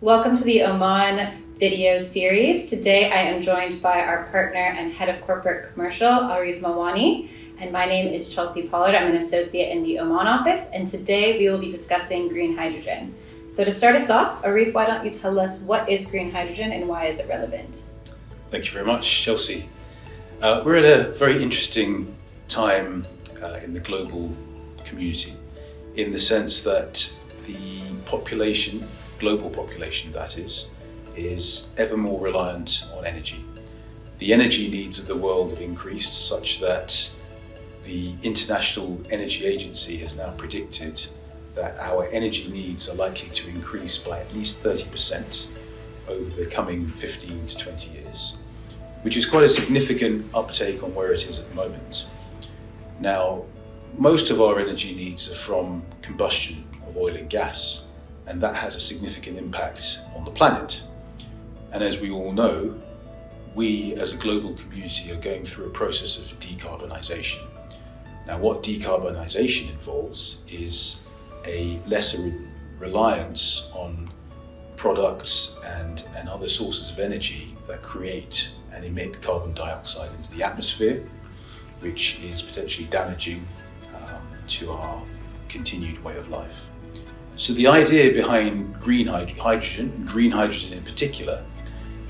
Welcome to the Oman video series. Today I am joined by our partner and head of corporate commercial, Arif Mawany, and my name is Chelsea Pollard. I'm an associate in the Oman office, and today we will be discussing green hydrogen. So to start us off, Arif, why don't you tell us what is green hydrogen and why is it relevant? Thank you very much, Chelsea. We're at a very interesting time in the global community, in the sense that the population, global population that is ever more reliant on energy. The energy needs of the world have increased such that the International Energy Agency has now predicted that our energy needs are likely to increase by at least 30% over the coming 15 to 20 years, which is quite a significant uptake on where it is at the moment. Now, most of our energy needs are from combustion of oil and gas, and that has a significant impact on the planet. And as we all know, we as a global community are going through a process of decarbonisation. Now, what decarbonisation involves is a lesser reliance on products and other sources of energy that create and emit carbon dioxide into the atmosphere, which is potentially damaging to our continued way of life. So the idea behind green hydrogen, and green hydrogen in particular,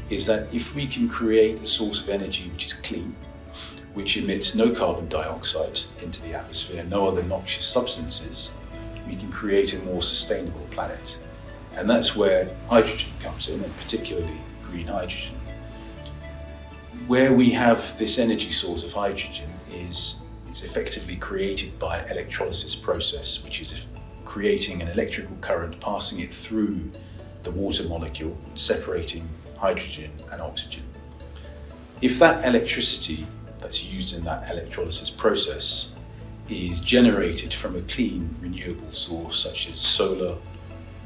is that if we can create a source of energy which is clean, which emits no carbon dioxide into the atmosphere, no other noxious substances, we can create a more sustainable planet. And that's where hydrogen comes in, and particularly green hydrogen. Where we have this energy source of hydrogen is effectively created by electrolysis process, which is creating an electrical current, passing it through the water molecule, separating hydrogen and oxygen. If that electricity that's used in that electrolysis process is generated from a clean, renewable source such as solar,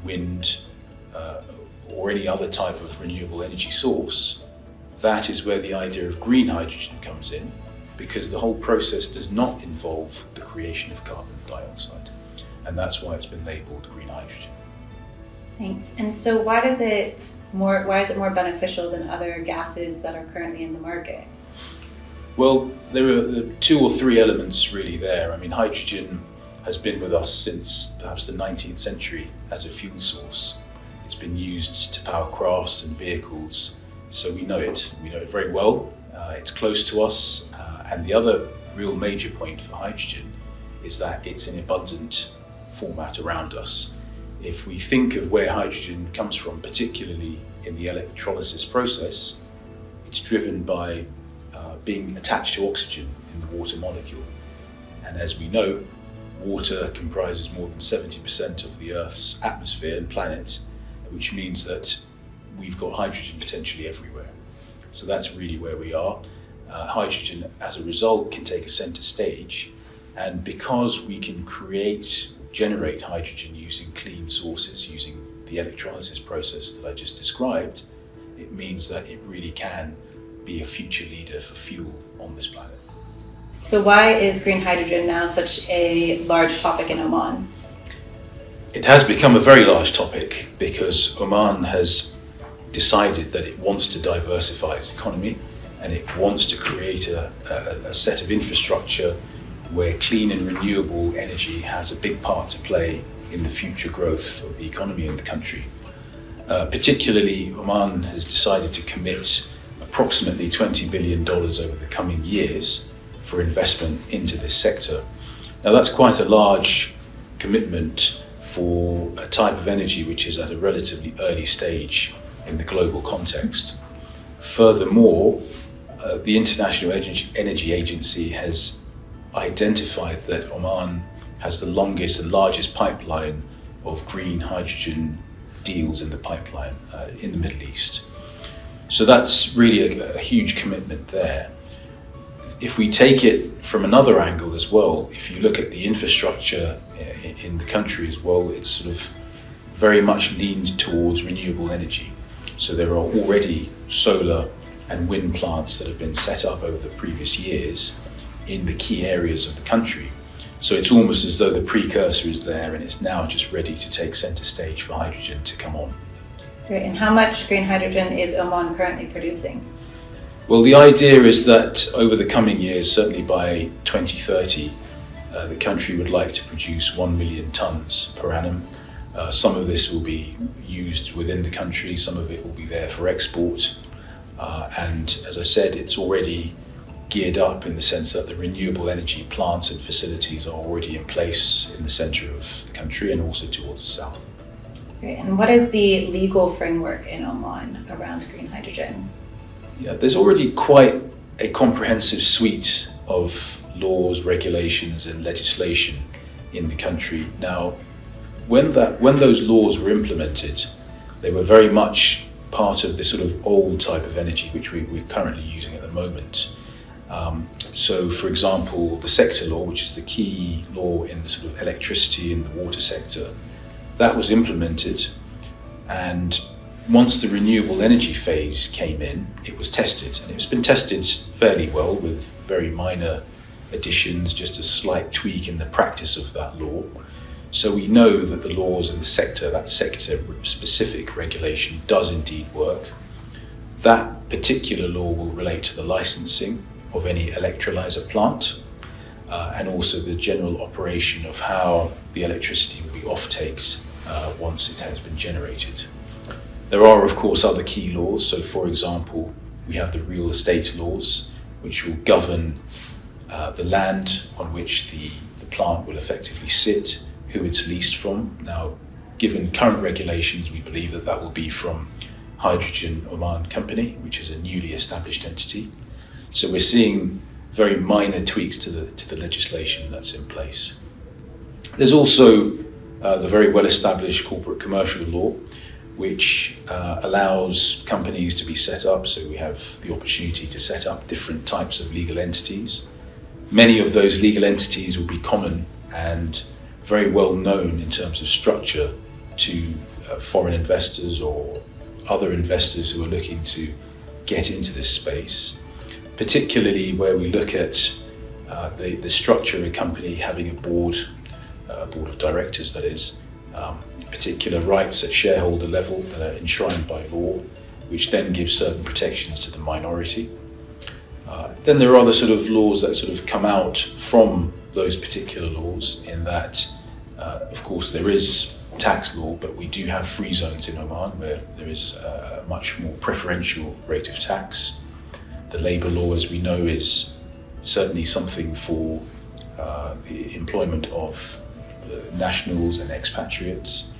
wind, or any other type of renewable energy source, that is where the idea of green hydrogen comes in, because the whole process does not involve the creation of carbon dioxide. And that's why it's been labelled green hydrogen. Thanks. And so why is it more beneficial than other gases that are currently in the market? Well, there are two or three elements really there. I mean, hydrogen has been with us since perhaps the 19th century as a fuel source. It's been used to power crafts and vehicles, so we know it very well. It's close to us, and the other real major point for hydrogen is that it's in abundant format around us. If we think of where hydrogen comes from, particularly in the electrolysis process, it's driven by being attached to oxygen in the water molecule. And as we know, water comprises more than 70% of the Earth's atmosphere and planet, which means that we've got hydrogen potentially everywhere. So that's really where we are. Hydrogen, as a result, can take a center stage. And because we can generate hydrogen using clean sources, using the electrolysis process that I just described, it means that it really can be a future leader for fuel on this planet. So why is green hydrogen now such a large topic in Oman? It has become a very large topic because Oman has decided that it wants to diversify its economy, and it wants to create a set of infrastructure where clean and renewable energy has a big part to play in the future growth of the economy in the country. Particularly, Oman has decided to commit approximately $20 billion over the coming years for investment into this sector. Now, that's quite a large commitment for a type of energy which is at a relatively early stage in the global context. Furthermore, the International Energy Agency has identified that Oman has the longest and largest pipeline of green hydrogen deals in the pipeline in the Middle East. So that's really a huge commitment there. If we take it from another angle as well, if you look at the infrastructure in the country as well, it's sort of very much leaned towards renewable energy. So there are already solar and wind plants that have been set up over the previous years in the key areas of the country. So it's almost as though the precursor is there and it's now just ready to take center stage for hydrogen to come on. Great. And how much green hydrogen is Oman currently producing? Well, the idea is that over the coming years, certainly by 2030, the country would like to produce 1 million tonnes per annum. Some of this will be used within the country, some of it will be there for export. And as I said, it's already geared up in the sense that the renewable energy plants and facilities are already in place in the centre of the country and also towards the south. Great. And what is the legal framework in Oman around green hydrogen? Yeah, there's already quite a comprehensive suite of laws, regulations and legislation in the country. Now, when those laws were implemented, they were very much part of the sort of old type of energy which we're currently using at the moment. So, for example, the sector law, which is the key law in the sort of electricity and the water sector, that was implemented, and once the renewable energy phase came in, it was tested, and it's been tested fairly well with very minor additions, just a slight tweak in the practice of that law. So we know that the laws in the sector, that sector-specific regulation, does indeed work. That particular law will relate to the licensing of any electrolyser plant, and also the general operation of how the electricity will be off-taked once it has been generated. There are, of course, other key laws. So, for example, we have the real estate laws, which will govern the land on which the plant will effectively sit, who it's leased from. Now, given current regulations, we believe that will be from Hydrogen Oman Company, which is a newly established entity. So we're seeing very minor tweaks to the legislation that's in place. There's also the very well-established corporate commercial law, which allows companies to be set up. So we have the opportunity to set up different types of legal entities. Many of those legal entities will be common and very well known in terms of structure to foreign investors or other investors who are looking to get into this space, particularly where we look at the structure of a company having a board of directors, that is, particular rights at shareholder level that are enshrined by law, which then gives certain protections to the minority. Then there are other sort of laws that sort of come out from those particular laws, in that, of course, there is tax law, but we do have free zones in Oman where there is a much more preferential rate of tax. The labour law, as we know, is certainly something for the employment of nationals and expatriates.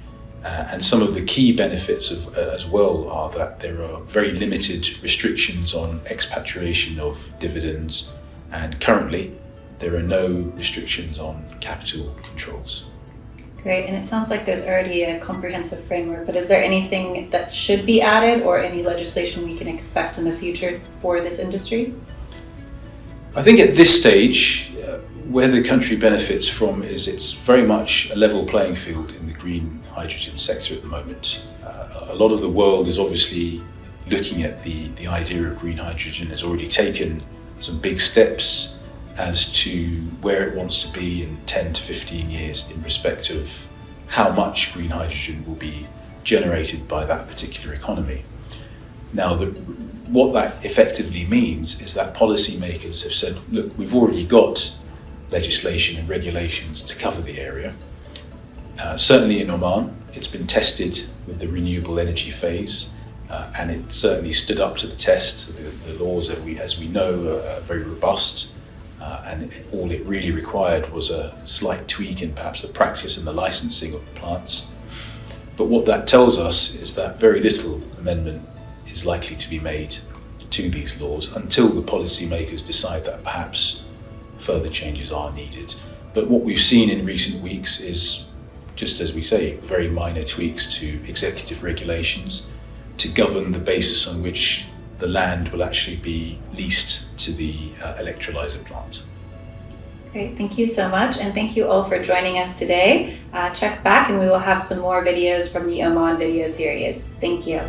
And some of the key benefits as well are that there are very limited restrictions on expatriation of dividends, and currently there are no restrictions on capital controls. Great, and it sounds like there's already a comprehensive framework, but is there anything that should be added or any legislation we can expect in the future for this industry? I think at this stage, where the country benefits from is it's very much a level playing field in the green hydrogen sector at the moment. A lot of the world is obviously looking at the idea of green hydrogen, has already taken some big steps as to where it wants to be in 10 to 15 years in respect of how much green hydrogen will be generated by that particular economy. Now, what that effectively means is that policymakers have said, look, we've already got legislation and regulations to cover the area. Certainly in Oman, it's been tested with the renewable energy phase, and it certainly stood up to the test. The laws, as we know, are very robust, and all it really required was a slight tweak in perhaps the practice and the licensing of the plants. But what that tells us is that very little amendment is likely to be made to these laws until the policymakers decide that perhaps further changes are needed. But what we've seen in recent weeks is, just as we say, very minor tweaks to executive regulations to govern the basis on which the land will actually be leased to the electrolyser plant. Great, thank you so much, and thank you all for joining us today. Check back and we will have some more videos from the Oman video series. Thank you.